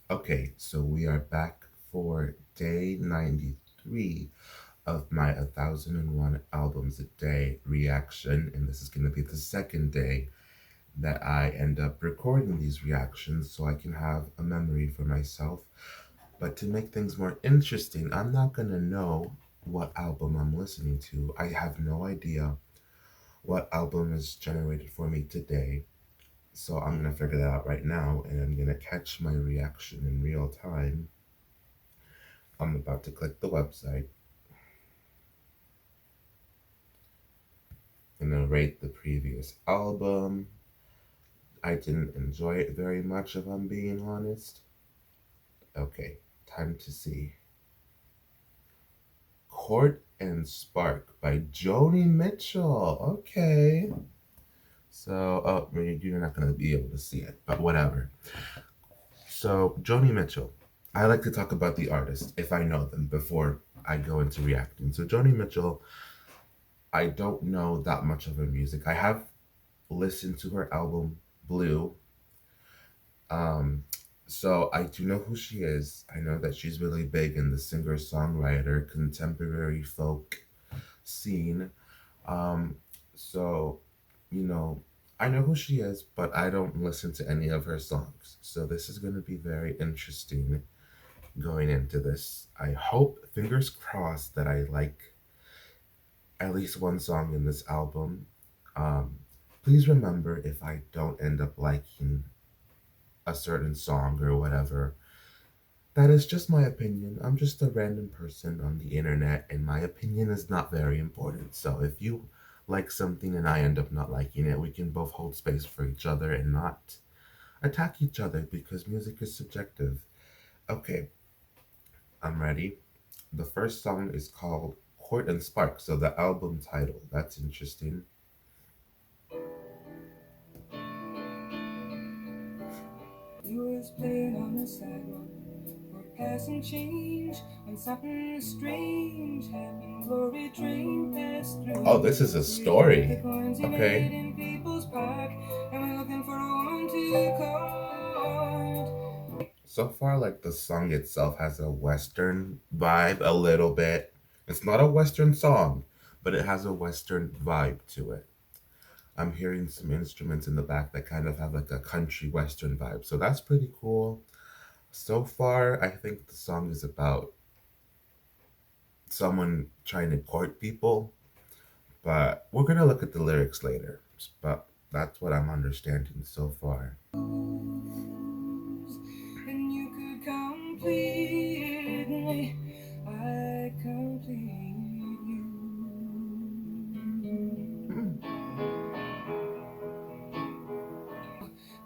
Okay, so we are back for day 93 of my 1001 albums a day reaction, and this is going to be the second day that I end up recording these reactions so I can have a memory for myself. But to make things more interesting, I'm not going to know what album I'm listening to. I have no idea what album is generated for me today. So I'm going to figure that out right now, and I'm going to catch my reaction in real time. I'm about to click the website and then rate the previous album. I didn't enjoy it very much, if I'm being honest. Okay, time to see. Court and Spark by Joni Mitchell. Okay. So, oh, you're not going to be able to see it, but whatever. So, Joni Mitchell. I like to talk about the artist if I know them before I go into reacting. So, Joni Mitchell, I don't know that much of her music. I have listened to her album Blue. Um, so I do know who she is. I know that she's really big in the singer songwriter contemporary folk scene. Um, so, you know, I know who she is, but I don't listen to any of her songs. So this is going to be very interesting going into this. I hope, fingers crossed, that I like at least one song in this album. Um, Please remember if I don't end up liking a certain song or whatever, that is just my opinion. I'm just a random person on the internet, and my opinion is not very important. So if you like something and I end up not liking it, we can both hold space for each other and not attack each other because music is subjective. Okay, I'm ready. The first song is called Court and Spark, so the album title. That's interesting. You was playing on the sidewalk for passing change when something strange happened. Glory train passed Oh, through. this is a We heard the story. coins he made Okay. in people's park, and we're looking for a woman to court. So far, like the song itself has a Western vibe a little bit. It's not a Western song, but it has a Western vibe to it. I'm hearing some instruments in the back that kind of have like a country Western vibe. So that's pretty cool. So far, I think the song is about someone trying to court people, but we're going to look at the lyrics later. But that's what I'm understanding so far. And you could complete me, I complete you. Hmm.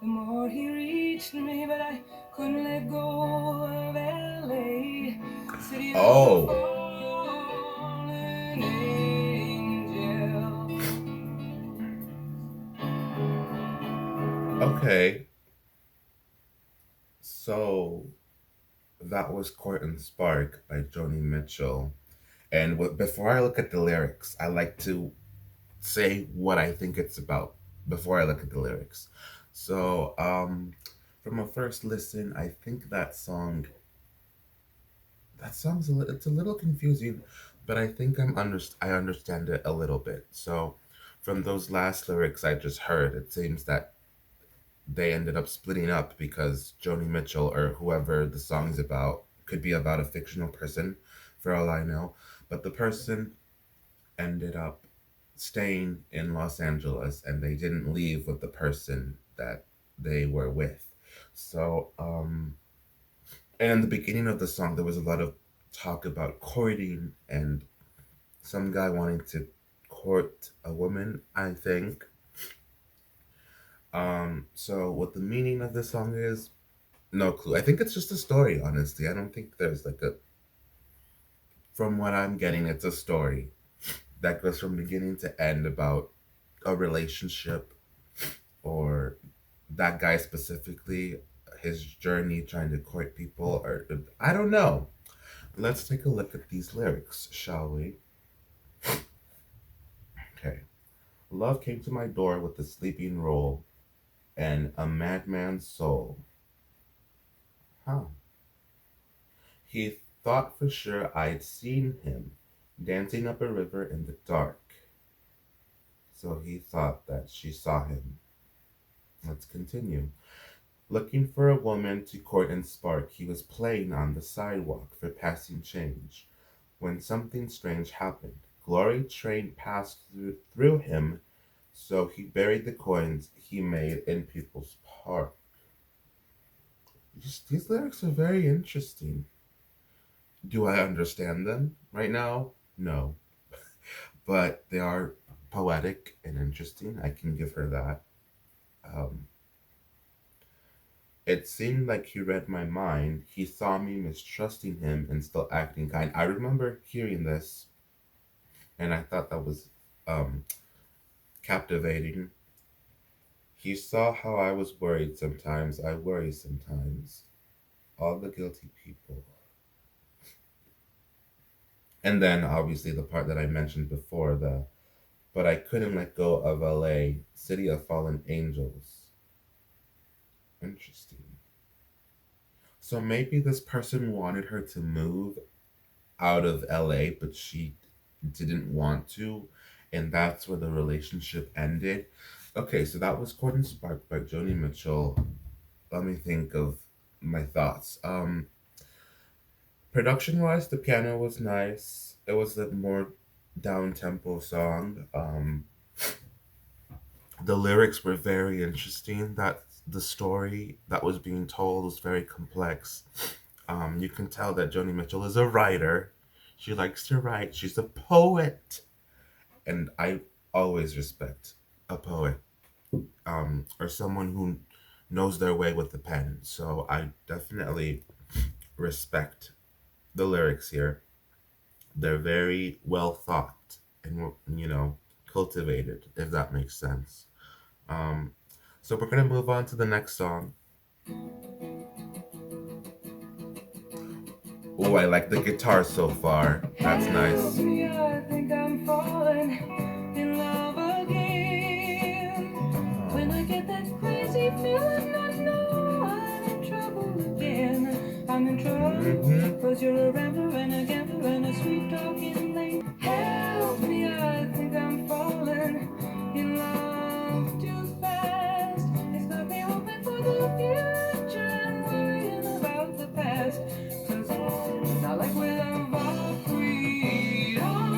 The more he reached me, but I couldn't let go of LA, city of a Oh, fallen angel. okay. So that was Court and Spark by Joni Mitchell. And before I look at the lyrics, I like to say what I think it's about before I look at the lyrics. So, from a first listen, I think that song's it's a little confusing, but I think I understand it a little bit. So, from those last lyrics I just heard, it seems that they ended up splitting up because Joni Mitchell or whoever the song's about could be about a fictional person, for all I know. But the person ended up staying in Los Angeles and they didn't leave with the person that they were with. So, and in the beginning of the song, there was a lot of talk about courting and some guy wanting to court a woman, I think. So what the meaning of the song is, no clue. I think it's just a story, honestly. I don't think there's like a, from what I'm getting, it's a story that goes from beginning to end about a relationship or that guy specifically, his journey trying to court people, or I don't know. Let's take a look at these lyrics, shall we? Okay. Love came to my door with a sleeping roll and a madman's soul. Huh. He thought for sure I'd seen him dancing up a river in the dark. So he thought that she saw him. Let's continue. Looking for a woman to court and spark, he was playing on the sidewalk for passing change. When something strange happened, Glory train passed through him, so he buried the coins he made in People's Park. These lyrics are very interesting. Do I understand them right now? No. But they are poetic and interesting. I can give her that. Um, it seemed like he read my mind. He saw me mistrusting him and still acting kind. I remember hearing this, and I thought that was um, captivating. He saw how I was worried sometimes. I worry sometimes. All the guilty people. And then obviously the part that I mentioned before, the but I couldn't let go of LA, City of Fallen Angels. Interesting. So maybe this person wanted her to move out of LA, but she didn't want to, and that's where the relationship ended. Okay, so that was Court and Spark by Joni Mitchell. Let me think of my thoughts. Production wise, the piano was nice. It was a more down tempo song. The lyrics were very interesting. That the story that was being told was very complex. You can tell that Joni Mitchell is a writer. She likes to write. She's a poet, and I always respect a poet, or someone who knows their way with the pen. So I definitely respect the lyrics here. They're very well thought and cultivated, if that makes sense. Um, so we're gonna move on to the next song. Oh, I like the guitar so far. That's Help nice. me, I think I'm falling in love again. When I get that crazy feeling, I know I'm in trouble again. I'm in Mm-hmm. trouble, cause you're a rambler and a gambler and a sweet talking lady. Help me, I think I'm falling in love too fast. It's got me hoping for the future and worrying about the past. Cause it's not like we love our freedom.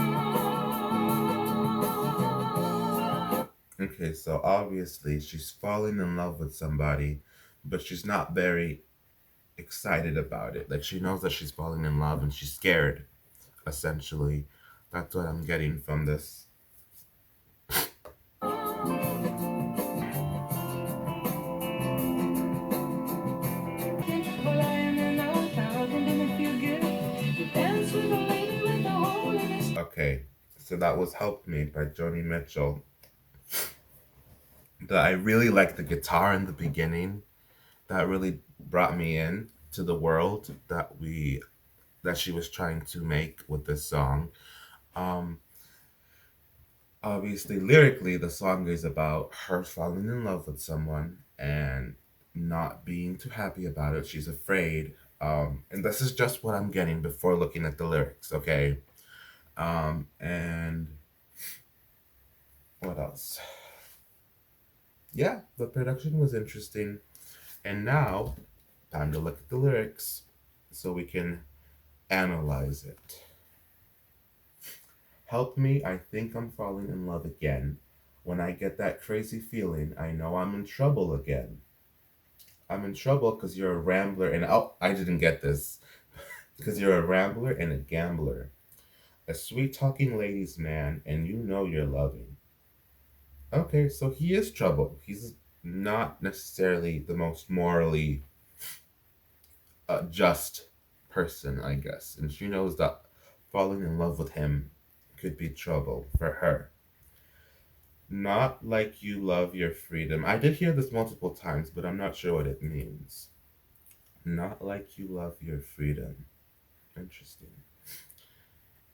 Okay, so obviously she's falling in love with somebody, but she's not very excited about it. Like she knows that she's falling in love and she's scared, essentially. That's what I'm getting from this. Okay, so that was Help Me by Joni Mitchell. I really like the guitar in the beginning. That really brought me in to the world that she was trying to make with this song. Um, Obviously, lyrically, the song is about her falling in love with someone and not being too happy about it. She's afraid. And this is just what I'm getting before looking at the lyrics, okay? And what else? Yeah, the production was interesting. And now, time to look at the lyrics so we can analyze it. Help me, I think I'm falling in love again. When I get that crazy feeling, I know I'm in trouble again. I'm in trouble because you're a rambler and oh, I didn't get this. Because you're a rambler and a gambler. A sweet talking ladies man and you know you're loving. Okay, so he is trouble. He's not necessarily the most morally just person, I guess. And she knows that falling in love with him could be trouble for her. Not like you love your freedom. I did hear this multiple times, but I'm not sure what it means. Not like you love your freedom. Interesting.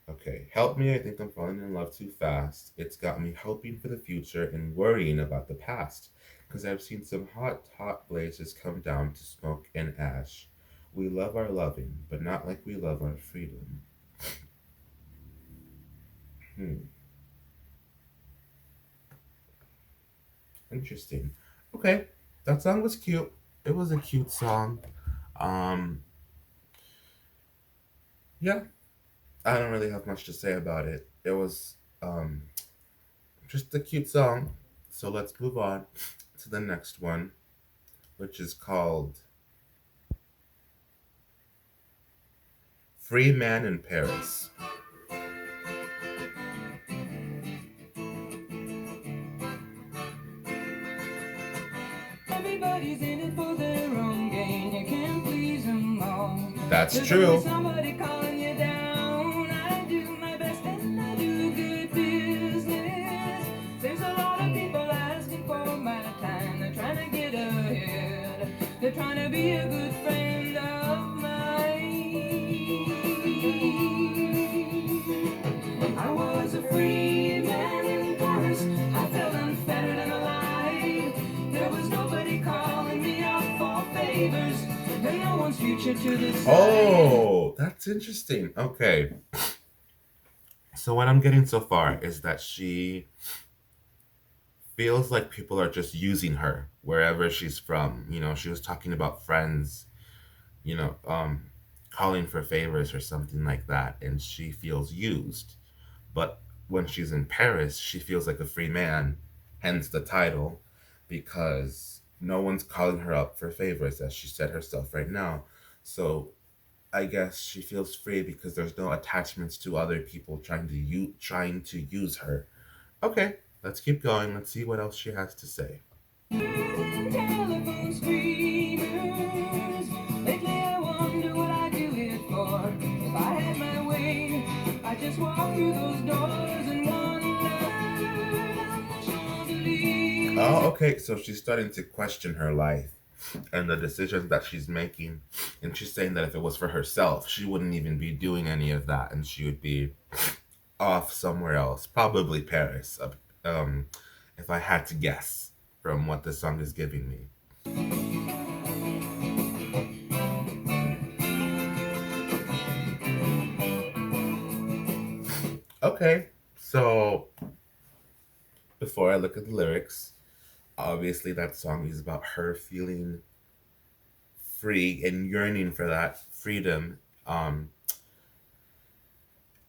Okay, help me. I think I'm falling in love too fast. It's got me hoping for the future and worrying about the past. Because I've seen some hot, hot blazes come down to smoke and ash. We love our loving, but not like we love our freedom. Hmm, interesting. Okay, that song was cute. It was a cute song. Um, yeah, I don't really have much to say about it. It was um just a cute song. So let's move on to the next one, which is called Free Man in Paris. Everybody's in it for their own gain. You can't please them all. That's There's always true. somebody calling you down. I do my best and I do good business. There's a lot of people asking for my time. They're trying to get ahead. They're trying to be a good friend of mine. I was a free man in Paris. I felt unfettered and alive. There was nobody calling me out for favors, and no one's future to decide. Oh, that's interesting. Okay. So what I'm getting so far is that she feels like people are just using her wherever she's from. You know, she was talking about friends, you know, calling for favors or something like that, and she feels used. But when she's in Paris, she feels like a free man, hence the title, because no one's calling her up for favors, as she said herself right now. So I guess she feels free because there's no attachments to other people trying to use her. Okay, let's keep going. Let's see what else she has to say. Telephone screamers. Lately I wonder what I'd do it for. If I had my way, I'd just walk through those doors and wander down the Oh, Champs-Elysees. okay. So she's starting to question her life and the decisions that she's making. And she's saying that if it was for herself, she wouldn't even be doing any of that and she would be off somewhere else, probably Paris, um, if I had to guess from what the song is giving me. Okay, so before I look at the lyrics, obviously that song is about her feeling free and yearning for that freedom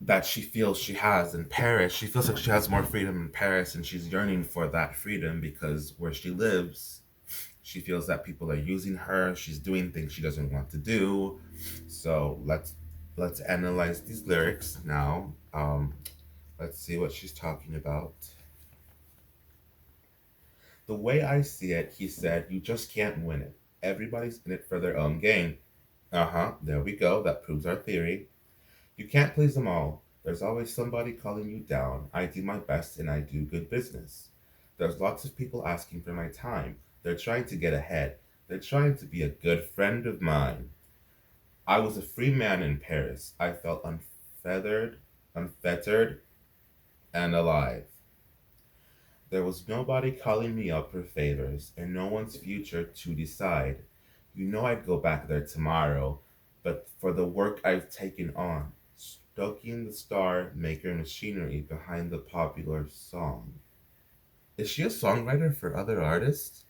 that she feels she has in Paris. She feels like she has more freedom in Paris and she's yearning for that freedom because where she lives, she feels that people are using her. She's doing things she doesn't want to do. So let's analyze these lyrics now. Let's see what she's talking about. The way I see it, he said, you just can't win it. Everybody's in it for their own gain. Uh huh, there we go. That proves our theory. You can't please them all. There's always somebody calling you down. I do my best and I do good business. There's lots of people asking for my time. They're trying to get ahead. They're trying to be a good friend of mine. I was a free man in Paris. I felt unfettered, and alive. There was nobody calling me up for favors, and no one's future to decide. You know I'd go back there tomorrow, but for the work I've taken on, stoking the star maker machinery behind the popular song. Is she a songwriter for other artists?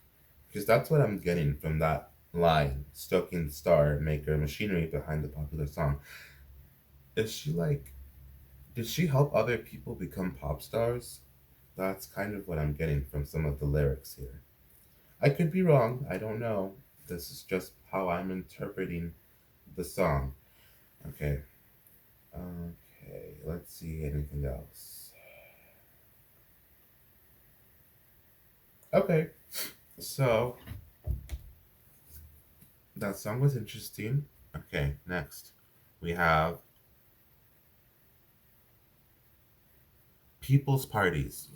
Because that's what I'm getting from that line, stoking the star maker machinery behind the popular song. Is she like, did she help other people become pop stars? That's kind of what I'm getting from some of the lyrics here. I could be wrong. I don't know. This is just how I'm interpreting the song. Okay. Okay. Let's see anything else. Okay. So that song was interesting. Okay. Next, we have people's parties.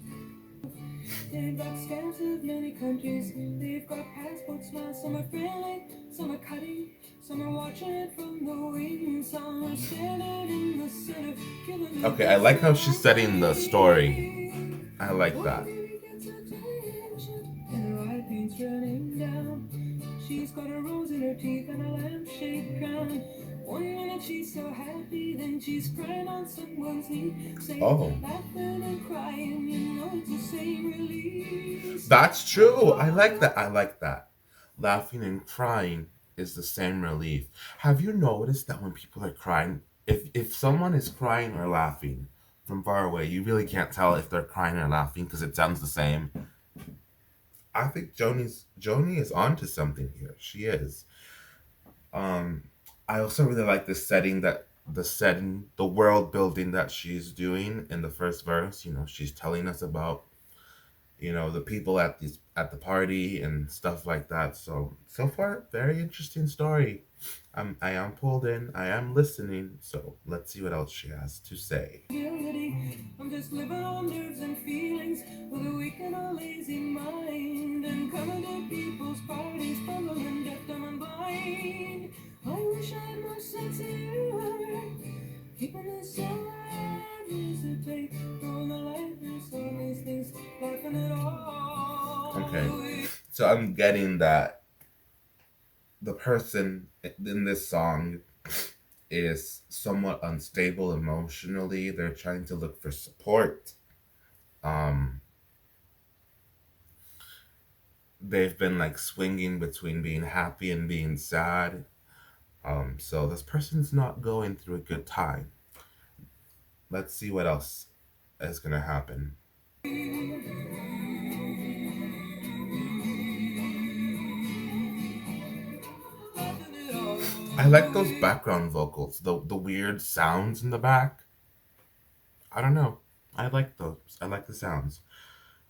They've got stamps of many countries. They've got passports now. Some are friendly, some are cutting. Some are watching it from the wings. Some are standing in the center, giving the Okay. I best like how of she's setting the story. I like one that. baby gets attention, and her eye paint's running down. She's got a rose in her her teeth and a lampshade crown. One minute she's so happy, then she's crying on someone's knee. Say, Oh, laughing and crying, you know it's the same release. that's true. I like that. I like that. Laughing and crying is the same relief. Have you noticed that when people are crying, if someone is crying or laughing from far away, you really can't tell if they're crying or laughing because it sounds the same. I think Joni is onto something here. She is. Um, I also really like the setting, the world building that she's doing in the first verse. You know, she's telling us about the people at the party and stuff like that. So far, very interesting story. I am pulled in. I am listening. So let's see what else she has to say. I'm just living on nerves and feelings with a weak and a lazy mind. And coming to people's parties, fumbling, deaf, dumb, and blind. I wish I had more sense of humor. Keeping this sad hesitate. Throwing the lightness on these things, laughing it all Okay, away. so I'm getting that the person in this song is somewhat unstable emotionally. They're trying to look for support. Um, they've been like swinging between being happy and being sad. So this person's not going through a good time. Let's see what else is gonna happen. I like those background vocals, the weird sounds in the back. I don't know. I like those. I like the sounds.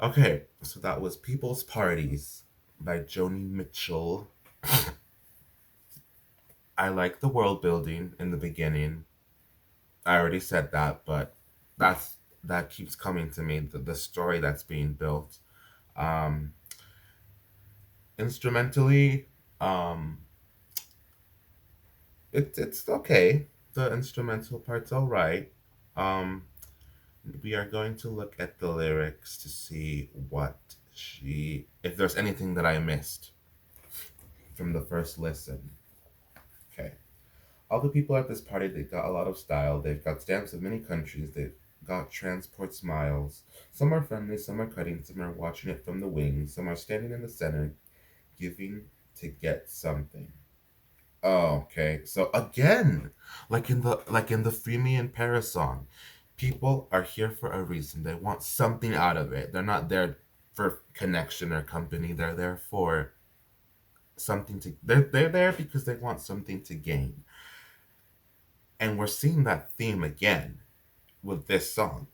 Okay, so that was People's Parties by Joni Mitchell. I like the world building in the beginning. I already said that, but that keeps coming to me. The story that's being built. Um, Instrumentally, um, it's okay. The instrumental part's all right. Um, we are going to look at the lyrics to see if there's anything that I missed from the first listen. Okay. All the people at this party, they've got a lot of style. They've got stamps of many countries. They've got transport smiles. Some are friendly, some are cutting, some are watching it from the wings, some are standing in the center, giving to get something. Oh, okay. So again, like in the Free Me in Paris song, people are here for a reason. They want something out of it. They're not there for connection or company. They're there for something to they're there because they want something to gain. And we're seeing that theme again with this song.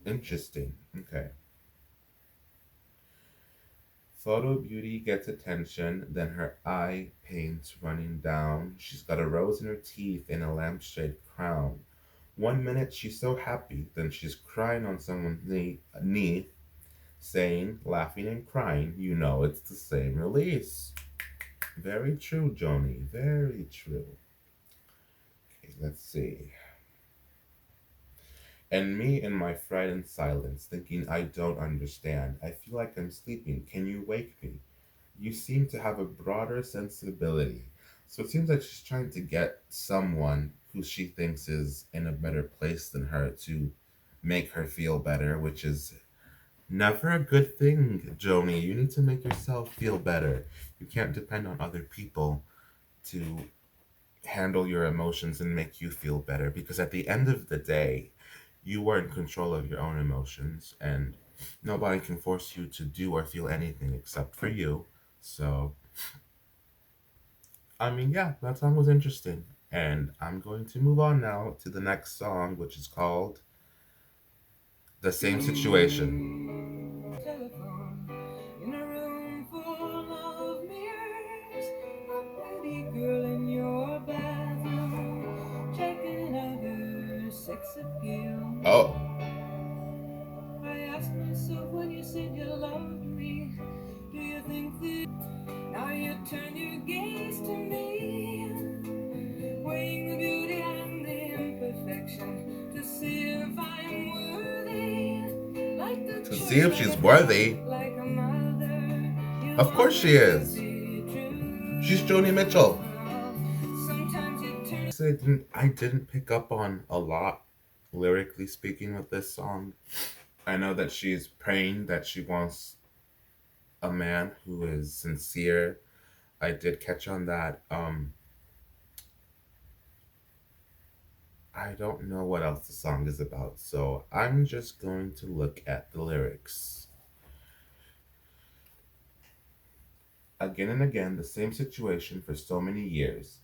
Interesting. Okay. Photo beauty gets attention, then her eye paints running down. She's got a rose in her teeth and a lampshade crown. One minute she's so happy, then she's crying on someone's knee, saying, laughing and crying, you know it's the same release. Very true, Joni. Very true. Okay, let's see. And me in my frightened silence, thinking I don't understand. I feel like I'm sleeping. Can you wake me? You seem to have a broader sensibility. So it seems like she's trying to get someone who she thinks is in a better place than her to make her feel better, which is never a good thing, Joni. You need to make yourself feel better. You can't depend on other people to handle your emotions and make you feel better because at the end of the day, you are in control of your own emotions and nobody can force you to do or feel anything except for you. So, I mean, yeah, that song was interesting. And I'm going to move on now to the next song, which is called The Same Situation. Telephone in a room full of mirrors. A pretty girl in your bathroom, checking out her sex appeal. Oh, I asked myself when you said you loved me, do you think that now you turn your gaze to me, weighing the beauty and the imperfection to see if I'm worthy, like the to see if she's choice worthy. like a mother, you Of course want she me to is. be true. She's Joni Mitchell. Sometimes it turns. I didn't pick up on a lot lyrically speaking with this song. I know that she's praying that she wants a man who is sincere. I did catch on that. I don't know what else the song is about, so I'm just going to look at the lyrics. Again and again, the same situation for so many years,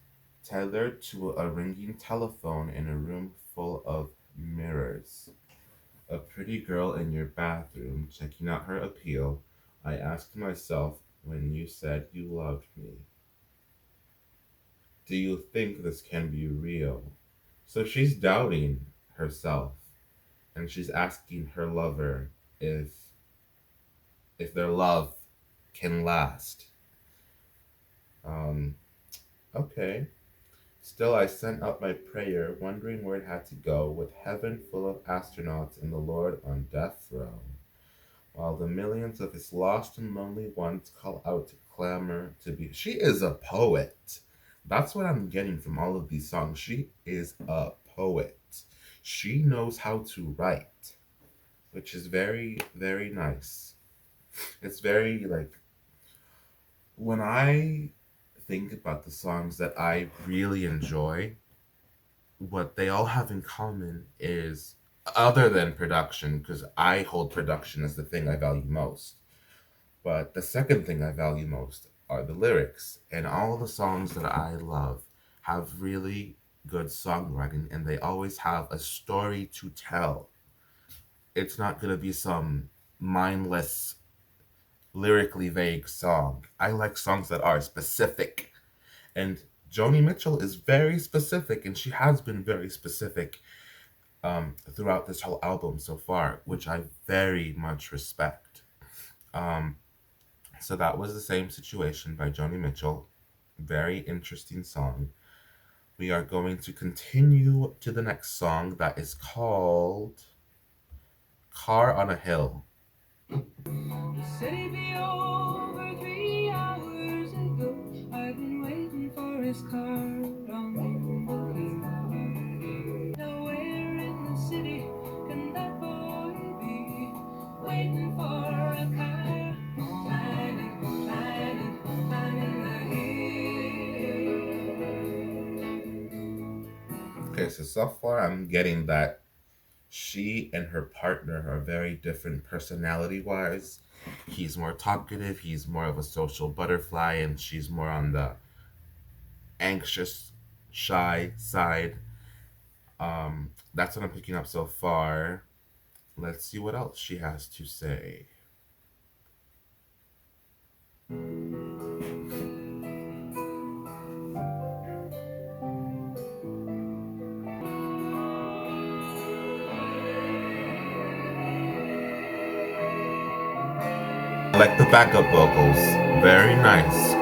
tethered to a ringing telephone in a room full of mirrors. A pretty girl in your bathroom checking out her appeal. I asked myself when you said you loved me, do you think this can be real? So she's doubting herself and she's asking her lover if their love can last. Um, okay. Still, I sent up my prayer, wondering where it had to go, with heaven full of astronauts and the Lord on death row, while the millions of his lost and lonely ones call out to clamor to be. She is a poet. That's what I'm getting from all of these songs. She is a poet. She knows how to write, which is very, very nice. It's very like when I think about the songs that I really enjoy, what they all have in common is other than production, because I hold production as the thing I value most. But the second thing I value most are the lyrics. And all the songs that I love have really good songwriting and they always have a story to tell. It's not going to be some mindless, lyrically vague song. I like songs that are specific. And Joni Mitchell is very specific, and she has been very specific throughout this whole album so far, which I very much respect. Um, so that was the same situation by Joni Mitchell. Very interesting song. We are going to continue to the next song that is called Car on a Hill. Said he'd be over 3 hours ago. I've been waiting for his car on the hill. Nowhere in the city can that boy be waiting for a car? Climbing, climbing, climbing the Okay, so far I'm getting that she and her partner are very different personality wise. He's more talkative, he's more of a social butterfly, and she's more on the anxious, shy side. That's what I'm picking up so far. Let's see what else she has to say. I like the backup vocals. Very nice.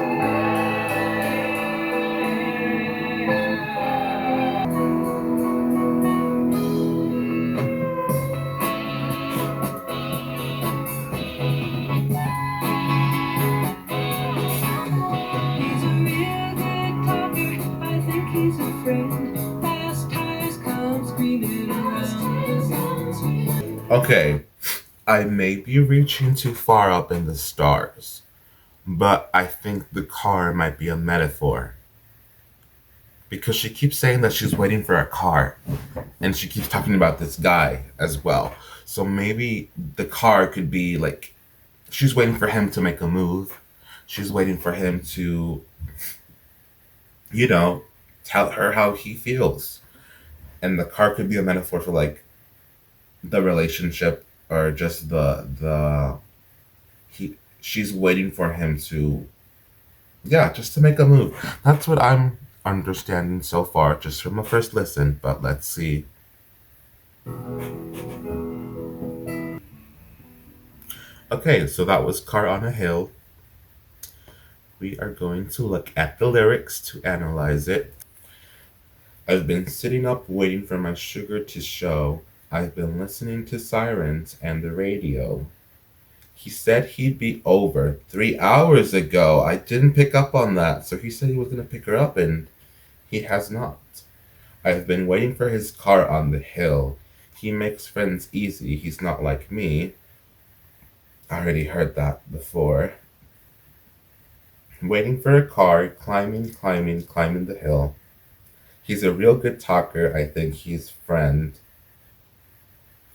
He's a real good talker. I think he's a friend. Fast tires come screaming around. Okay, I may be reaching too far up in the stars, but I think the car might be a metaphor. Because she keeps saying that she's waiting for a car, and she keeps talking about this guy as well. So maybe the car could be like she's waiting for him to make a move. She's waiting for him to, you know, tell her how he feels. And the car could be a metaphor for like the relationship or just the he she's waiting for him to, yeah, just to make a move. That's what I'm understanding so far just from a first listen, but let's see. Okay, so that was Car on a Hill. We are going to look at the lyrics to analyze it. I've been sitting up waiting for my sugar to show. I've been listening to sirens and the radio. He said he'd be over 3 hours ago. I didn't pick up on that. So he said he was going to pick her up, and he has not. I've been waiting for his car on the hill. He makes friends easy. He's not like me. I already heard that before. Waiting for a car, climbing, climbing, climbing the hill. He's a real good talker. I think he's friend.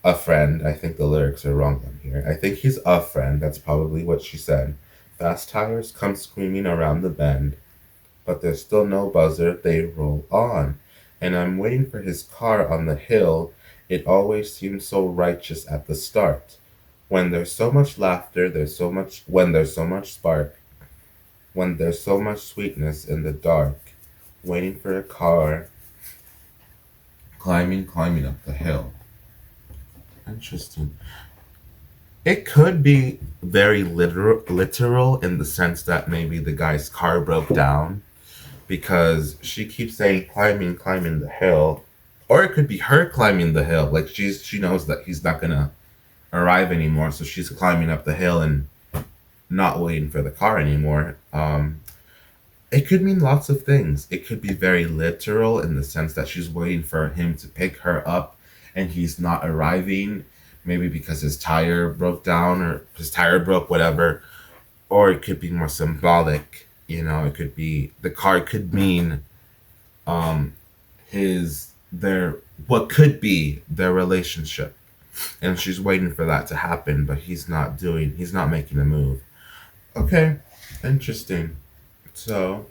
A friend. I think the lyrics are wrong on here. I think he's a friend. That's probably what she said. Fast tires come screaming around the bend, but there's still no buzzer. They roll on. And I'm waiting for his car on the hill. It always seems so righteous at the start. When there's so much laughter, when there's so much spark, when there's so much sweetness in the dark. Waiting for a car, climbing, climbing up the hill. Interesting. It could be very literal in the sense that maybe the guy's car broke down because she keeps saying climbing, climbing the hill, or it could be her climbing the hill. Like she knows that he's not gonna arrive anymore, so she's climbing up the hill and not waiting for the car anymore. It could mean lots of things. It could be very literal in the sense that she's waiting for him to pick her up and he's not arriving, maybe because his tire broke down or his tire broke, whatever. Or it could be more symbolic. It could be the car could mean um his their what could be their relationship. And she's waiting for that to happen, but he's not making a move. Okay, interesting. So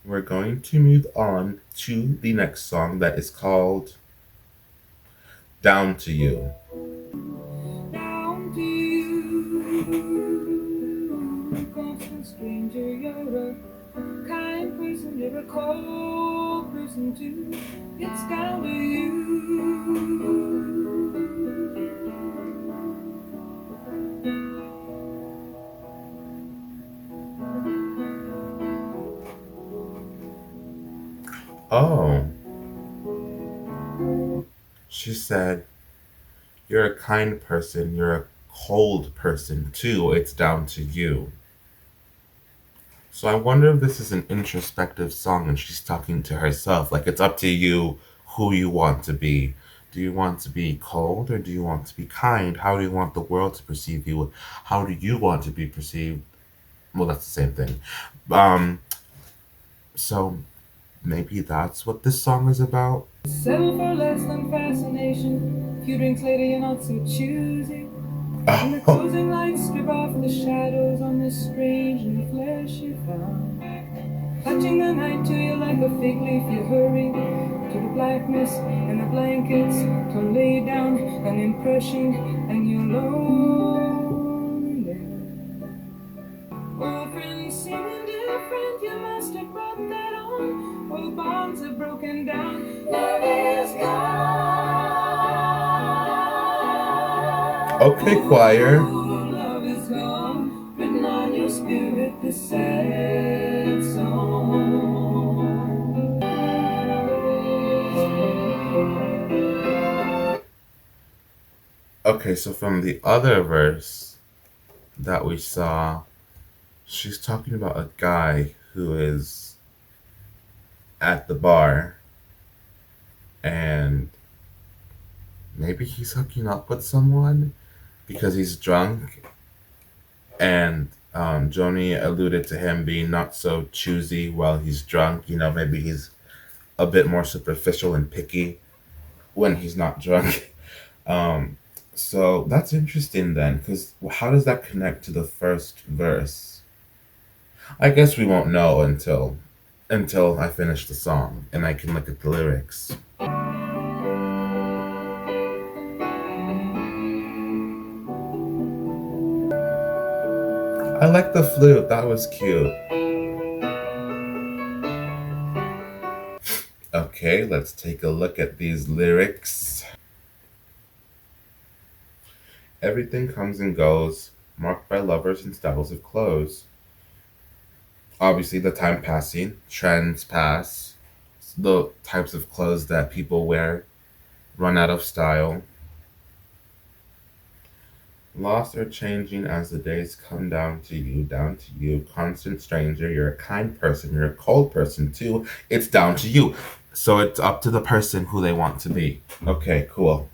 we're going to move on to the next song that is called Down to You. Down to you, constant stranger, you're a kind person, you're a cold person too. It's down to you. Oh, she said, you're a kind person, you're a cold person too. It's down to you. So I wonder if this is an introspective song and she's talking to herself. Like it's up to you who you want to be. Do you want to be cold or do you want to be kind? How do you want the world to perceive you? How do you want to be perceived? Well, that's the same thing. Um, so maybe that's what this song is about. Settle for less than fascination. A few drinks later, you're not so choosy. And the Oh, closing lights strip off the shadows on this strange new flesh you found. Touching the night to you like a fig leaf, you hurry to the blackness and the blankets to lay down an impression, and you're lonely. Well, friends seem indifferent, you must have brought that on. All the bonds have broken down. Love is gone. okay, choir. Love is gone. Written on your spirit, this sad song. Okay, so from the other verse that we saw, she's talking about a guy who is at the bar and maybe he's hooking up with someone because he's drunk. And Joni alluded to him being not so choosy while he's drunk. Maybe he's a bit more superficial and picky when he's not drunk. Um, so that's interesting then, because how does that connect to the first verse? I guess we won't know until I finish the song and I can look at the lyrics. I like the flute. That was cute. Okay, let's take a look at these lyrics. Everything comes and goes, marked by lovers and styles of clothes. Obviously, the time passing, trends pass, the types of clothes that people wear run out of style. Lost or changing as the days come down to you. Constant stranger, you're a kind person, you're a cold person too. It's down to you. So it's up to the person who they want to be. Okay, cool.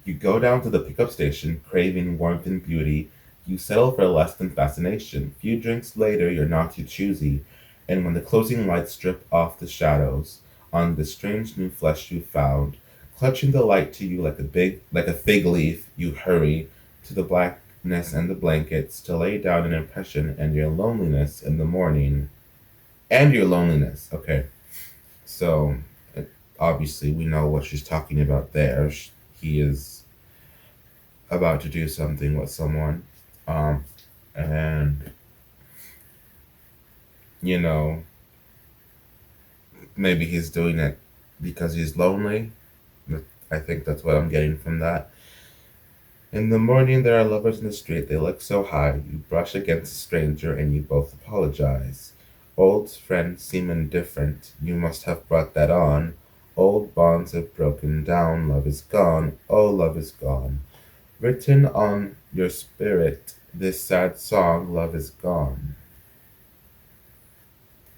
You go down to the pickup station, craving warmth and beauty. You settle for less than fascination. Few drinks later, you're not too choosy. And when the closing lights strip off the shadows on the strange new flesh you found, clutching the light to you like a fig leaf, you hurry to the blackness and the blankets to lay down an impression and your loneliness in the morning. And your loneliness. Okay, so uh, obviously we know what she's talking about there. He is about to do something with someone. Um, and, you know, maybe he's doing it because he's lonely. I think that's what I'm getting from that. In the morning, there are lovers in the street. They look so high. You brush against a stranger and you both apologize. Old friends seem indifferent. You must have brought that on. Old bonds have broken down. Love is gone. Oh, love is gone. Written on your spirit, this sad song, Love is Gone.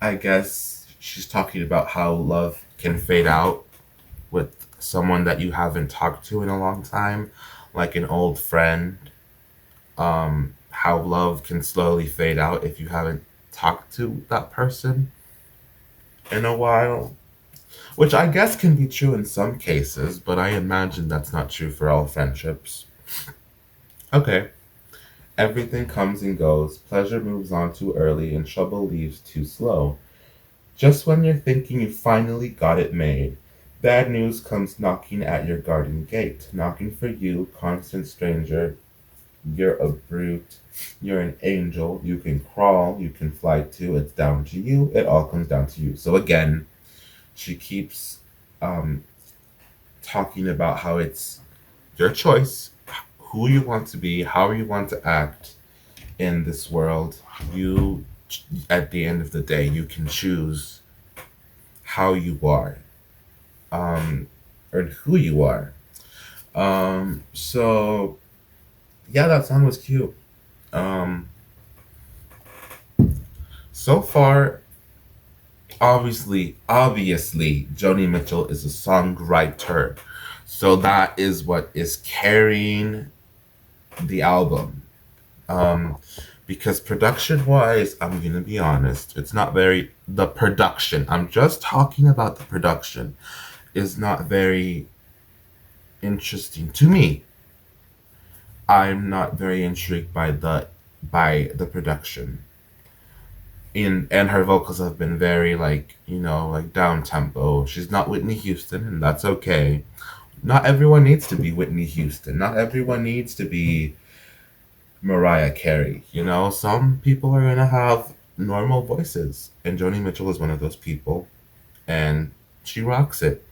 I guess she's talking about how love can fade out with someone that you haven't talked to in a long time, like an old friend. How love can slowly fade out if you haven't talked to that person in a while. Which I guess can be true in some cases, but I imagine that's not true for all friendships. Okay. Everything comes and goes, pleasure moves on too early, and trouble leaves too slow. Just when you're thinking you finally got it made, bad news comes knocking at your garden gate, knocking for you, constant stranger. You're a brute, you're an angel, you can crawl, you can fly too, it's down to you, it all comes down to you. So again, she keeps um, talking about how it's your choice, who you want to be, how you want to act in this world. You, at the end of the day, you can choose how you are, um, or who you are. So yeah, that song was cute. Um, so far, obviously, Joni Mitchell is a songwriter. So that is what is carrying the album. Um, because production wise, I'm gonna be honest, it's not very, the production, I'm just talking about the production, is not very interesting to me. I'm not very intrigued by the production. And her vocals have been very like, like down tempo. She's not Whitney Houston, and that's okay. Not everyone needs to be Whitney Houston. Not everyone needs to be Mariah Carey. Some people are gonna have normal voices, and Joni Mitchell is one of those people, and she rocks it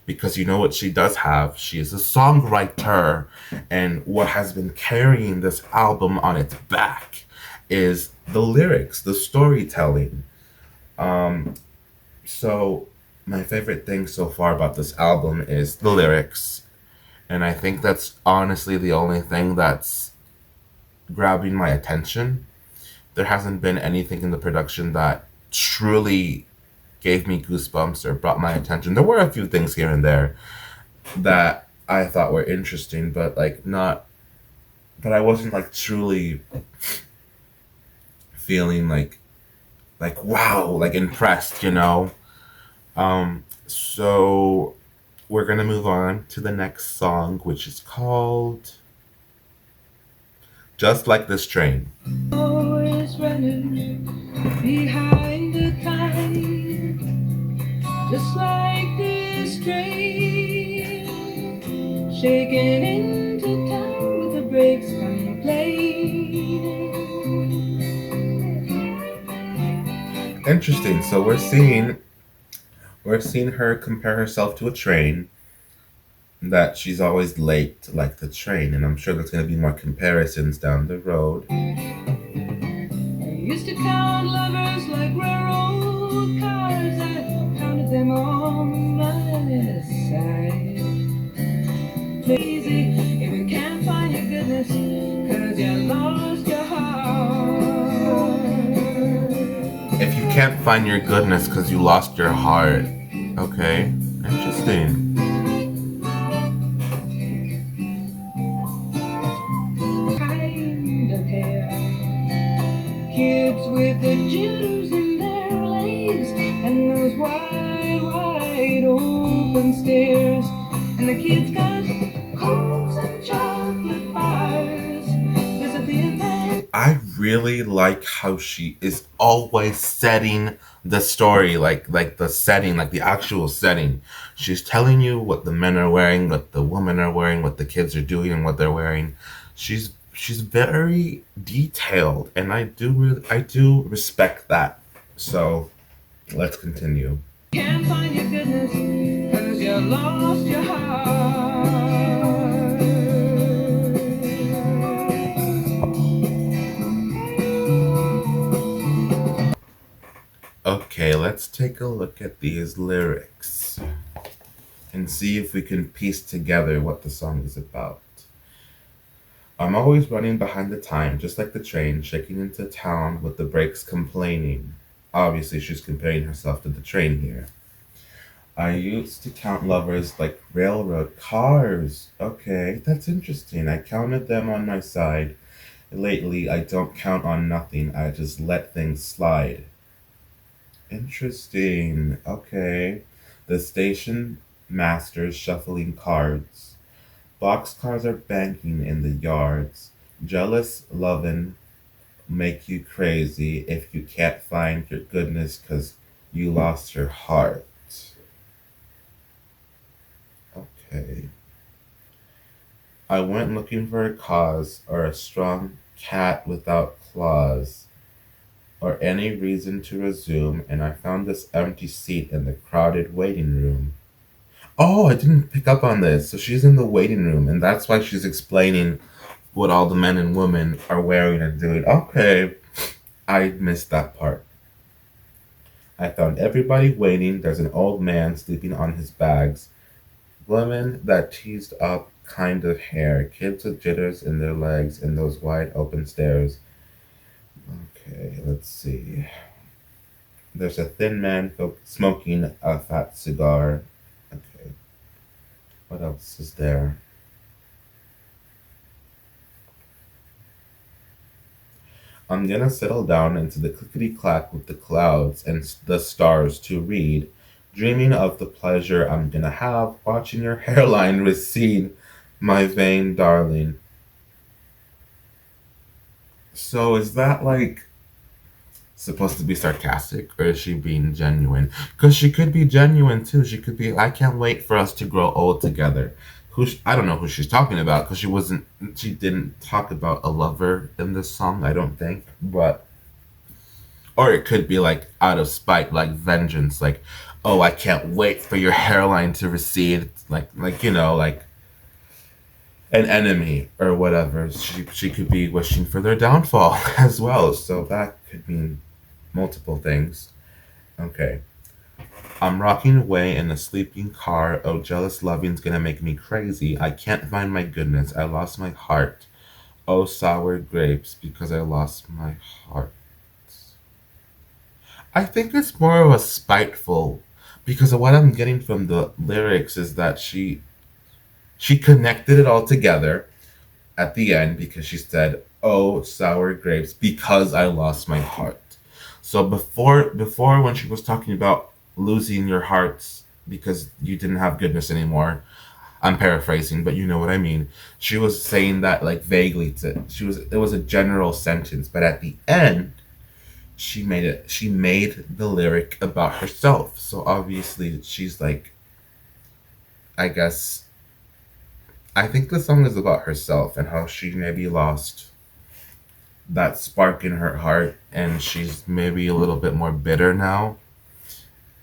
because you know what she does have. She is a songwriter, and what has been carrying this album on its back is the lyrics, the storytelling. Um, so my favorite thing so far about this album is the lyrics, and I think that's honestly the only thing that's grabbing my attention. There hasn't been anything in the production that truly gave me goosebumps or brought my attention. There were a few things here and there that I thought were interesting, but like not, but I wasn't like truly feeling like wow, like impressed. So we're gonna move on to the next song, which is called Just Like This Train. Always running behind the time, just like this train, shaking into town with the brakes complaining. Interesting. So we're seeing her compare herself to a train, that she's always late like the train, and I'm sure there's going to be more comparisons down the road. I used to count lovers like railroad cars. I counted them on my side. Lazy if you can't find your goodness, 'cause can't find your goodness because you lost your heart. Okay, interesting. Kind of hair. Kids with the jitters in their legs and those wide, wide open stares. And the kids got coats and chocolate bars. There's a thin man. I really like how she is always setting the story, like the setting, like the actual setting. She's telling you what the men are wearing, what the women are wearing, what the kids are doing, and what they're wearing. She's very detailed, and I do respect that. So let's continue. Can't find your goodness because you lost your heart. Okay, let's take a look at these lyrics and see if we can piece together what the song is about. I'm always running behind the time, just like the train, shaking into town with the brakes complaining. Obviously, she's comparing herself to the train here. I used to count lovers like railroad cars. Okay, that's interesting. I counted them on my side. Lately, I don't count on nothing. I just let things slide. Interesting. Okay. The station masters shuffling cards. Boxcars are banking in the yards. Jealous lovin' make you crazy if you can't find your goodness 'cause you lost your heart. Okay. I went looking for a cause or a strong cat without claws or any reason to resume, and I found this empty seat in the crowded waiting room. Oh, I didn't pick up on this. So she's in the waiting room, and that's why she's explaining what all the men and women are wearing and doing. Okay, I missed that part. I found everybody waiting. There's an old man sleeping on his bags. Women that teased up kind of hair. Kids with jitters in their legs and those wide open stares. Okay, let's see. There's a thin man smoking a fat cigar. Okay, what else is there? I'm gonna settle down into the clickety clack with the clouds and the stars to read, dreaming of the pleasure I'm gonna have watching your hairline recede, my vain darling. So is that like supposed to be sarcastic or is she being genuine? Because she could be genuine too. She could be, I can't wait for us to grow old together. I don't know who she's talking about because she didn't talk about a lover in this song, I don't think. But or it could be like out of spite, like vengeance, like, oh, I can't wait for your hairline to recede, like like an enemy or whatever. She could be wishing for their downfall as well. So that could mean multiple things. Okay. I'm rocking away in a sleeping car. Oh, jealous loving's gonna make me crazy. I can't find my goodness. I lost my heart. Oh, sour grapes, because I lost my heart. I think it's more of a spiteful, because what I'm getting from the lyrics is that she connected it all together at the end because she said, "Oh, sour grapes, because I lost my heart." So before when she was talking about losing your hearts because you didn't have goodness anymore, I'm paraphrasing, but you know what I mean. She was saying that like vaguely to it was a general sentence, but at the end she made the lyric about herself. So obviously she's like, I guess I think the song is about herself and how she maybe lost that spark in her heart and she's maybe a little bit more bitter now.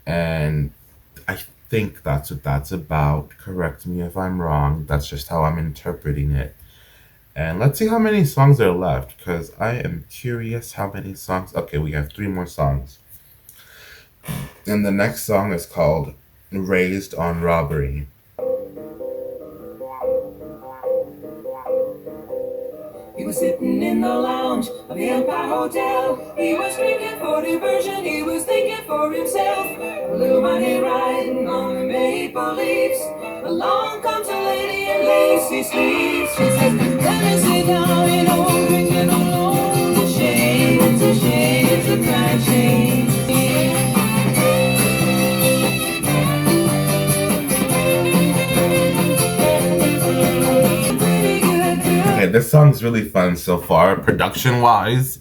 And I think that's what that's about. Correct me if I'm wrong. That's just how I'm interpreting it. And let's see how many songs are left because I am curious how many songs. Okay, we have three more songs. And the next song is called Raised on Robbery. He was sitting in the lounge of the Empire Hotel. He was drinking for diversion, he was thinking for himself. A little money riding on the maple leaves. Along comes a lady in lacy sleeves. She says, let me sit down, you know, I'm drinking alone. It's a shame, it's a shame, it's a crying shame. Okay, this song's really fun so far. Production wise,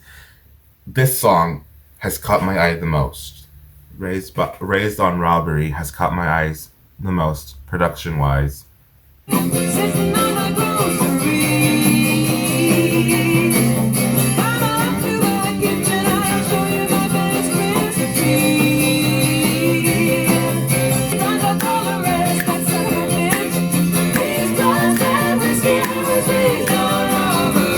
this song has caught my eye the most. Raised on Robbery has caught my eyes the most, production wise. Sitting on the grocery. Come up to the kitchen, I'll show you my best recipe. Run the colorist, that's a bitch. He's just every skin was raised on robbery.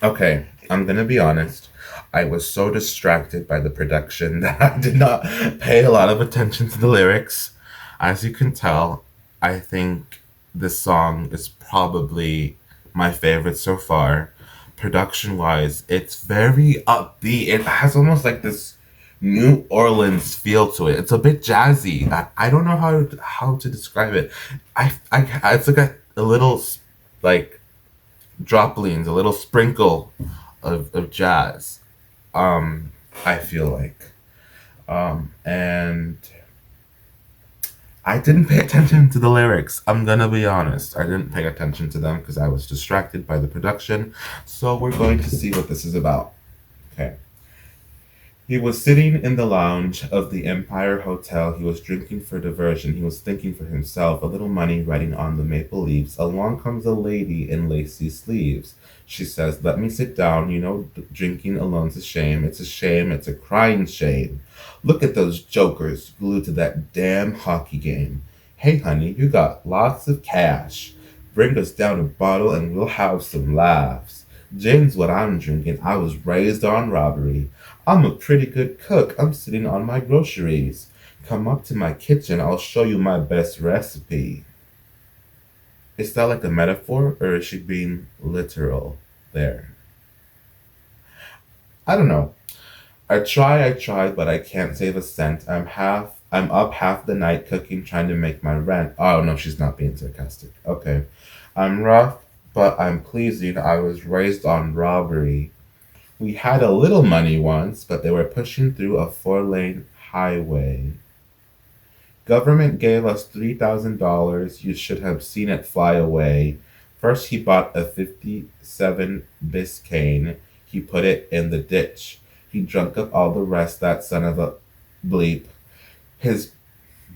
Okay, I'm gonna be honest. I was so distracted by the production that I did not pay a lot of attention to the lyrics. As you can tell, I think this song is probably my favorite so far. Production wise, it's very upbeat. It has almost like this New Orleans feel to it. It's a bit jazzy. I don't know how to describe it. It's like a little like droplings, a little sprinkle of jazz. I feel like, and I didn't pay attention to the lyrics. I'm gonna be honest. I didn't pay attention to them because I was distracted by the production. So we're going to see what this is about. Okay. He was sitting in the lounge of the Empire Hotel. He was drinking for diversion. He was thinking for himself, a little money writing on the maple leaves. Along comes a lady in lacy sleeves. She says, let me sit down. You know, drinking alone's a shame. It's a shame. It's a crying shame. Look at those jokers glued to that damn hockey game. Hey, honey, you got lots of cash. Bring us down a bottle and we'll have some laughs. Gin's what I'm drinking. I was raised on robbery. I'm a pretty good cook. I'm sitting on my groceries. Come up to my kitchen. I'll show you my best recipe. Is that like a metaphor or is she being literal there? I don't know. I try, but I can't save a cent. I'm up half the night cooking, trying to make my rent. Oh no, she's not being sarcastic. Okay. I'm rough, but I'm pleasing. I was raised on robbery. We had a little money once, but they were pushing through a 4-lane highway. Government gave us $3,000. You should have seen it fly away. First, he bought a 57 Biscayne. He put it in the ditch. He drunk up all the rest, that son of a bleep. His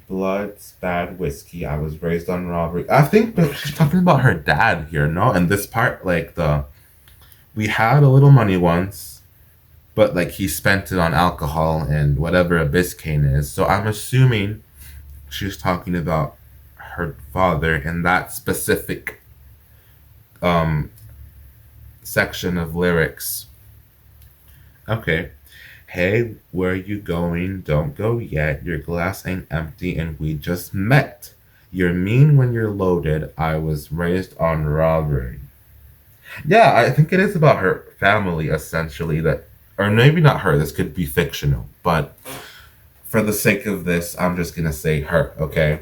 blood bad whiskey. I was raised on robbery. I think that she's talking about her dad here, no? And this part, like we had a little money once, but like he spent it on alcohol and whatever a Biscayne is. So I'm assuming she's talking about her father in that specific section of lyrics. Okay. Hey, where you going? Don't go yet. Your glass ain't empty and we just met. You're mean when you're loaded. I was raised on robbery. Yeah, I think it is about her family essentially that or maybe not her, this could be fictional, but for the sake of this, I'm just gonna say her, okay?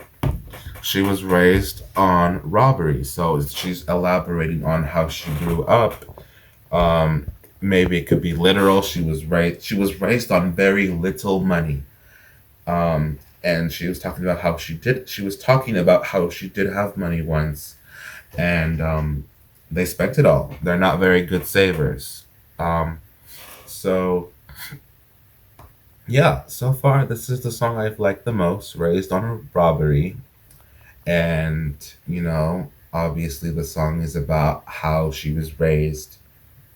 She was raised on robbery, so she's elaborating on how she grew up. Maybe it could be literal. She was raised on very little money. And she was talking about how she did have money once and they spent it all. They're not very good savers. So yeah, so far this is the song I've liked the most, Raised on a Robbery. And, obviously the song is about how she was raised,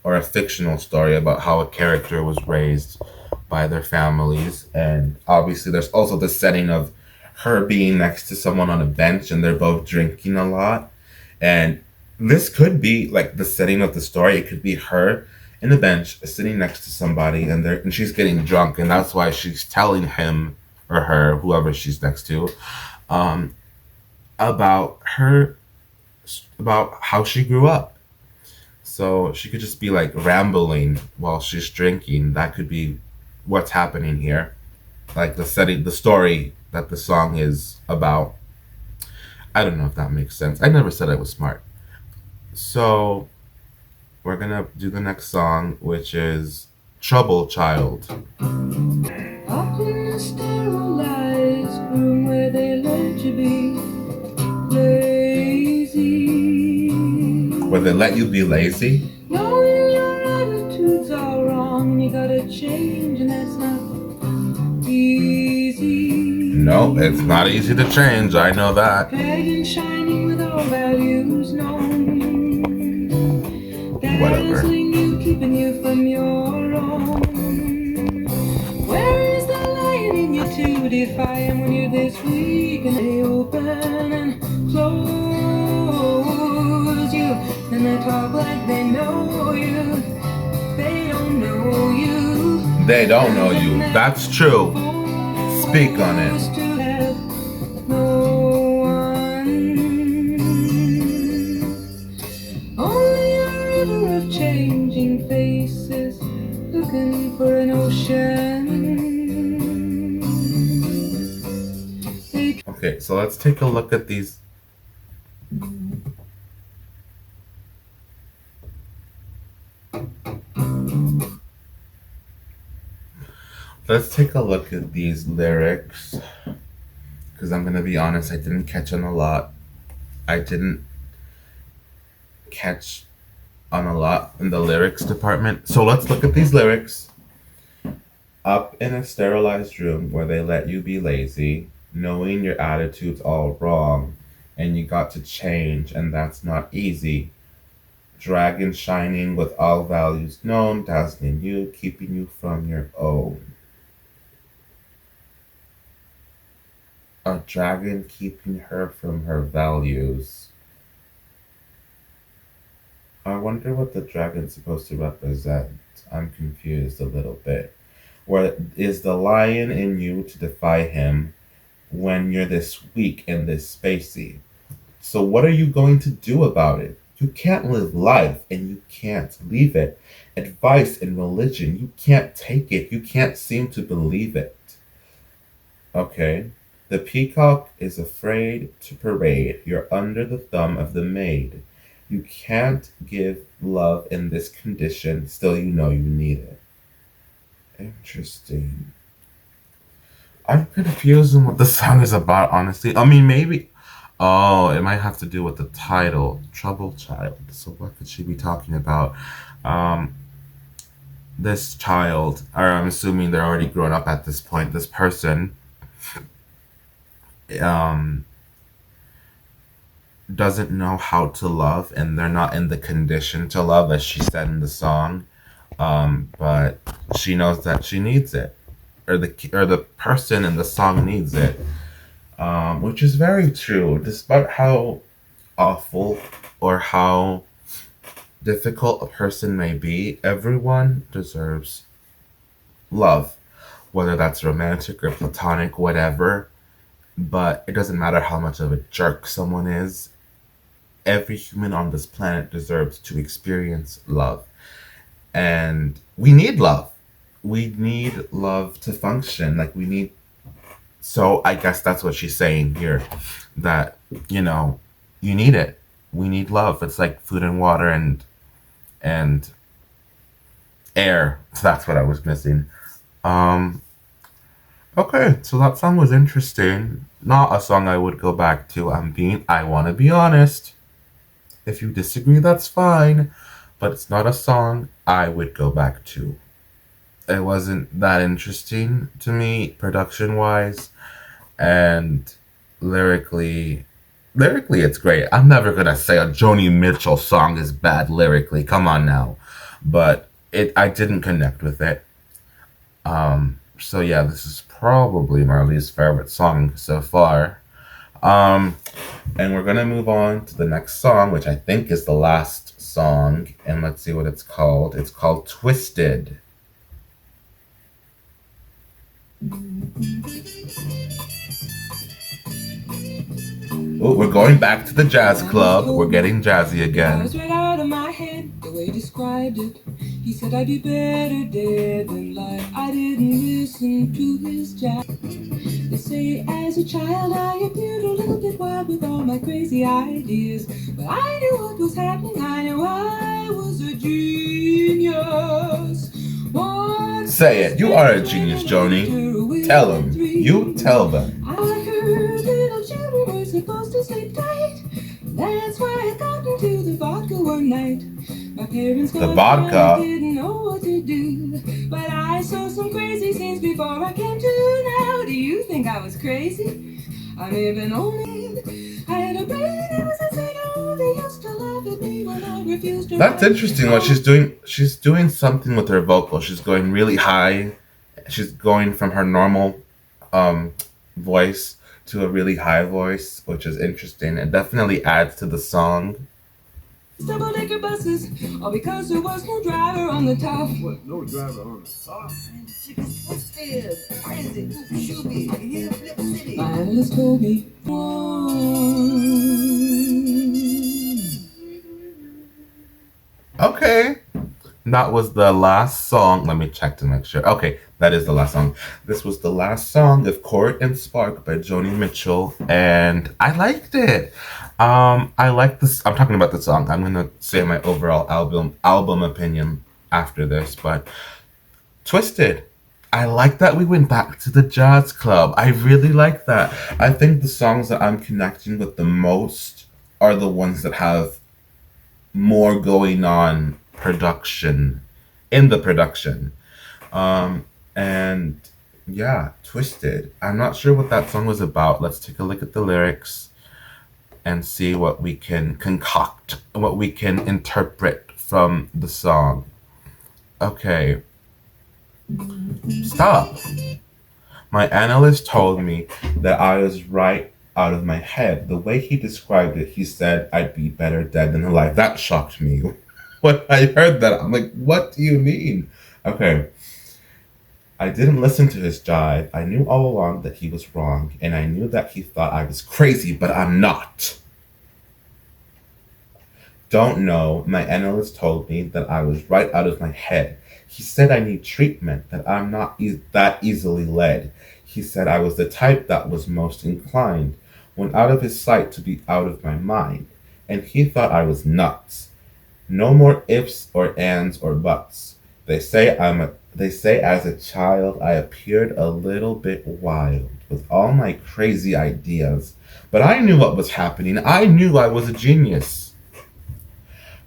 or a fictional story about how a character was raised by their families. And obviously there's also the setting of her being next to someone on a bench and they're both drinking a lot. And this could be like the setting of the story. It could be her in the bench sitting next to somebody and she's getting drunk, and that's why she's telling him or her, whoever she's next to, about her about how she grew up. So she could just be like rambling while she's drinking. That could be what's happening here. Like the setting, the story that the song is about. I don't know if that makes sense. I never said I was smart. So we're gonna do the next song, which is Trouble Child. Up in a sterilized room where they let you be lazy. Where they let you be lazy? Knowing your attitudes are wrong, you gotta change, and that's not easy. No, it's not easy to change. I know that. Dragon shining with all values known. Whatever. Dazzling you, keeping you from your own. Where is the lion in you to defy him when you're this weak? And they open and close you, and they talk like they know you. They don't know you. They don't know you. That's true. Speak on it. No one. Only a river of changing faces, looking for an ocean. Okay, so let's take a look at these. Let's take a look at these lyrics. Because I'm gonna be honest, I didn't catch on a lot. I didn't catch on a lot in the lyrics department. So let's look at these lyrics. Up in a sterilized room where they let you be lazy, knowing your attitude's all wrong, and you got to change, and that's not easy. Dragon shining with all values known, dazzling you, keeping you from your own. A dragon keeping her from her values. I wonder what the dragon's supposed to represent. I'm confused a little bit. Where is the lion in you to defy him when you're this weak and this spacey? So, what are you going to do about it? You can't live life and you can't leave it. Advice and religion, you can't take it. You can't seem to believe it. Okay. The peacock is afraid to parade. You're under the thumb of the maid. You can't give love in this condition, still, you know you need it. Interesting. I'm confused on what the song is about, honestly. I mean, maybe. Oh, it might have to do with the title, Trouble Child. So, what could she be talking about? Um, this child, or I'm assuming they're already grown up at this point, this person, um, doesn't know how to love, and they're not in the condition to love, as she said in the song. But she knows that she needs it, or the person in the song needs it, which is very true. Despite how awful or how difficult a person may be, everyone deserves love, whether that's romantic or platonic, whatever. But it doesn't matter how much of a jerk someone is. Every human on this planet deserves to experience love. And we need love. We need love to function. Like, we need. So I guess that's what she's saying here, that, you know, you need it. We need love. It's like food and water and air. So that's what I was missing. Um, okay, so that song was interesting. Not a song I would go back to. I want to be honest. If you disagree, that's fine. But it's not a song I would go back to. It wasn't that interesting to me, production wise, and lyrically. Lyrically, it's great. I'm never gonna say a Joni Mitchell song is bad lyrically. Come on now, but I didn't connect with it. So yeah, this is probably Marley's favorite song so far. Um, and we're gonna move on to the next song, which I think is the last song. And let's see what it's called. It's called Twisted. Oh, we're going back to the jazz My club. We're told getting jazzy I again. was right out of my head, the way he described it. He said I'd be better dead than live. I didn't listen to his jazz. They say as a child I appeared a little bit wild with all my crazy ideas. But I knew what was happening, I knew I was a genius. Say it. You are a genius, Joni. Tell them. You tell them. I heard little children were supposed to sleep tight. That's why I got into the vodka one night. My parents The got vodka. didn't know what to do. But I saw some crazy scenes before I came to now. Do you think I was crazy? I may have been only. I had a brain that was insane. Oh, they used to laugh at me when I refused to. That's interesting what she's doing. She's doing something with her vocal. She's going really high. She's going from her normal voice to a really high voice, which is interesting. It definitely adds to the song. Double-decker buses, all because there was no driver on the top. What? No driver on the top? My analyst told me. Okay. That was the last song. Let me check to make sure. Okay, that is the last song. This was the last song of Court and Spark by Joni Mitchell, and I liked it. I like this. I'm talking about the song. I'm gonna say my overall album opinion after this, but Twisted. I like that we went back to the jazz club. I really like that. I think the songs that I'm connecting with the most are the ones that have more going on in the production. And yeah, Twisted. I'm not sure what that song was about. Let's take a look at the lyrics and see what we can concoct, what we can interpret from the song. Okay. Stop. My analyst told me that I was right out of my head. The way he described it, he said I'd be better dead than alive. That shocked me. When I heard that, I'm like, what do you mean? Okay. I didn't listen to his jive. I knew all along that he was wrong, and I knew that he thought I was crazy, but I'm not. Don't know. My analyst told me that I was right out of my head. He said I need treatment, that I'm not that easily led. He said I was the type that was most inclined, when out of his sight to be out of my mind, and he thought I was nuts. No more ifs or ands or buts. They say as a child I appeared a little bit wild with all my crazy ideas, but I knew what was happening. I knew I was a genius.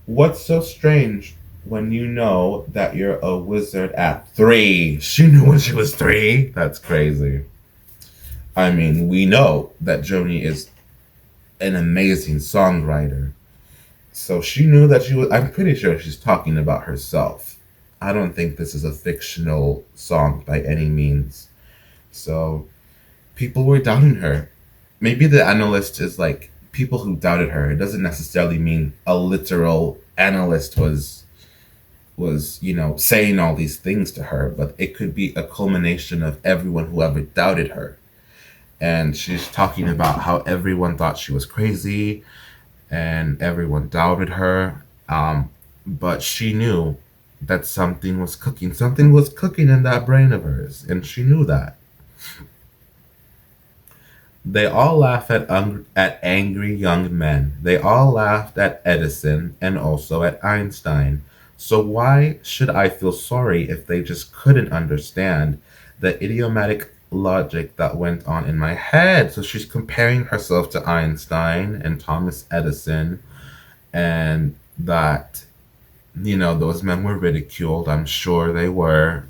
What's so strange when you know that you're a wizard at 3? She knew when she was 3? That's crazy. I mean, we know that Joni is an amazing songwriter. So she knew that I'm pretty sure she's talking about herself. I don't think this is a fictional song by any means. So people were doubting her. Maybe the analyst is like people who doubted her. It doesn't necessarily mean a literal analyst was saying all these things to her, but it could be a culmination of everyone who ever doubted her. And she's talking about how everyone thought she was crazy and everyone doubted her. But she knew that something was cooking. Something was cooking in that brain of hers, and she knew that. They all laugh at angry young men. They all laughed at Edison and also at Einstein. So why should I feel sorry if they just couldn't understand the idiomatic logic that went on in my head? So she's comparing herself to Einstein and Thomas Edison, and that, those men were ridiculed. I'm sure they were.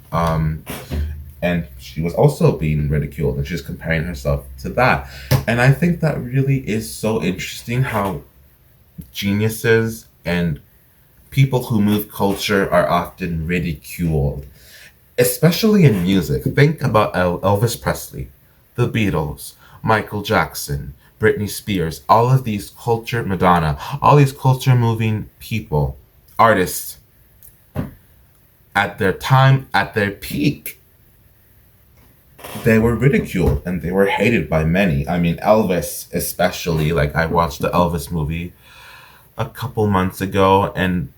And she was also being ridiculed, and she's comparing herself to that. And I think that really is so interesting how geniuses and people who move culture are often ridiculed, especially in music. Think about Elvis Presley, the Beatles, Michael Jackson, Britney Spears, all of these Madonna, all these culture moving people, artists, at their time, at their peak, they were ridiculed and they were hated by many. I mean, Elvis, especially. Like, I watched the Elvis movie a couple months ago, and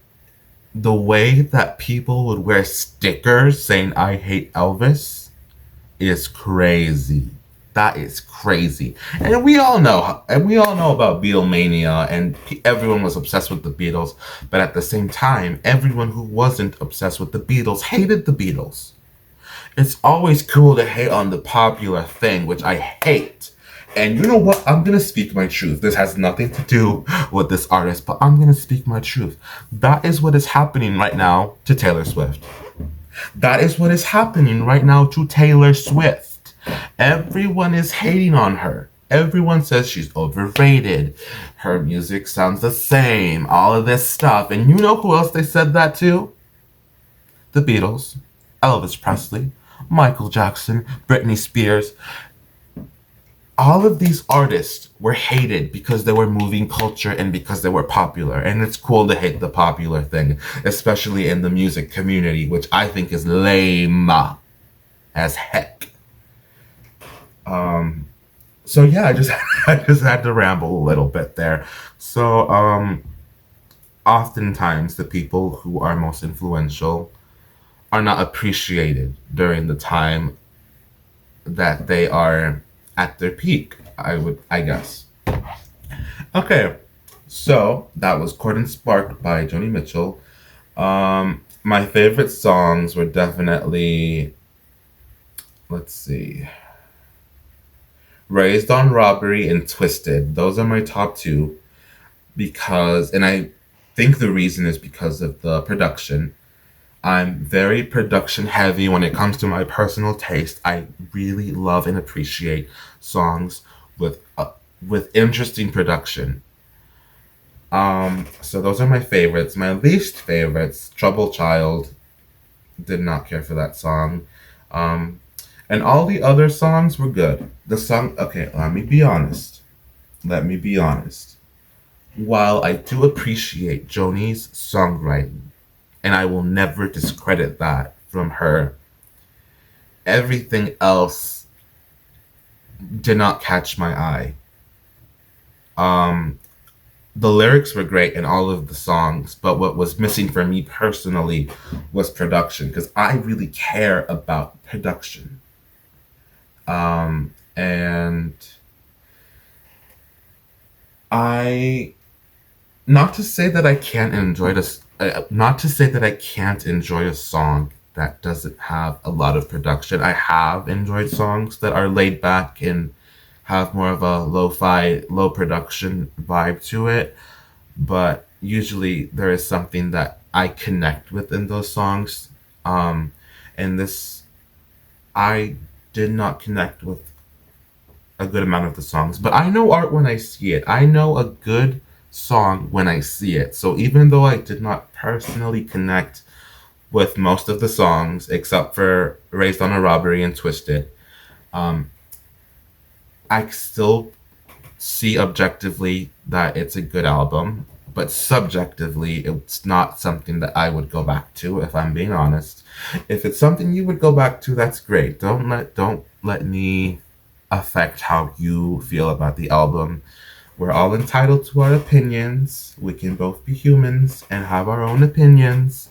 the way that people would wear stickers saying, I hate Elvis, is crazy. That is crazy. And we all know about Beatlemania, and everyone was obsessed with the Beatles. But at the same time, everyone who wasn't obsessed with the Beatles hated the Beatles. It's always cool to hate on the popular thing, which I hate. And you know what? I'm gonna speak my truth. This has nothing to do with this artist, but I'm gonna speak my truth. That is what is happening right now to Taylor Swift. That is what is happening right now to Taylor Swift. Everyone is hating on her. Everyone says she's overrated. Her music sounds the same. All of this stuff. And you know who else they said that to? The Beatles, Elvis Presley, Michael Jackson, Britney Spears. All of these artists were hated because they were moving culture and because they were popular. And it's cool to hate the popular thing, especially in the music community, which I think is lame as heck. So yeah, I just had to ramble a little bit there. So oftentimes the people who are most influential are not appreciated during the time that they are at their peak. I guess. Okay, so that was Court and Spark by Joni Mitchell. My favorite songs were definitely, let's see, Raised on Robbery and Twisted. Those are my top two because, and I think the reason is because of the production. I'm very production heavy when it comes to my personal taste. I really love and appreciate songs with interesting production. So those are my favorites. My least favorites, Trouble Child, did not care for that song. Um, and all the other songs were good. The song, okay, let me be honest. Let me be honest. While I do appreciate Joni's songwriting, and I will never discredit that from her, everything else did not catch my eye. Um, the lyrics were great in all of the songs, but what was missing for me personally was production because I really care about production. And I not to say that I can't enjoy this. Not to say that I can't enjoy a song that doesn't have a lot of production. I have enjoyed songs that are laid back and have more of a lo-fi, low production vibe to it. But usually there is something that I connect with in those songs. Um, and this, I did not connect with a good amount of the songs, but I know art when I see it. I know a good song when I see it. So even though I did not personally connect with most of the songs, except for Raised on a Robbery and Twisted, um, I still see objectively that it's a good album, but subjectively, it's not something that I would go back to. If I'm being honest, if it's something you would go back to, that's great. Don't let me affect how you feel about the album. We're all entitled to our opinions. We can both be humans and have our own opinions.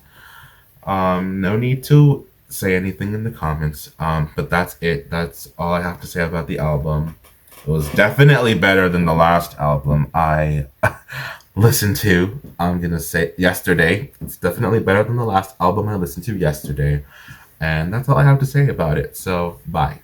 No need to say anything in the comments. But that's it. That's all I have to say about the album. It was definitely better than the last album I listened to. I'm gonna say yesterday. It's definitely better than the last album I listened to yesterday. And that's all I have to say about it. So, bye.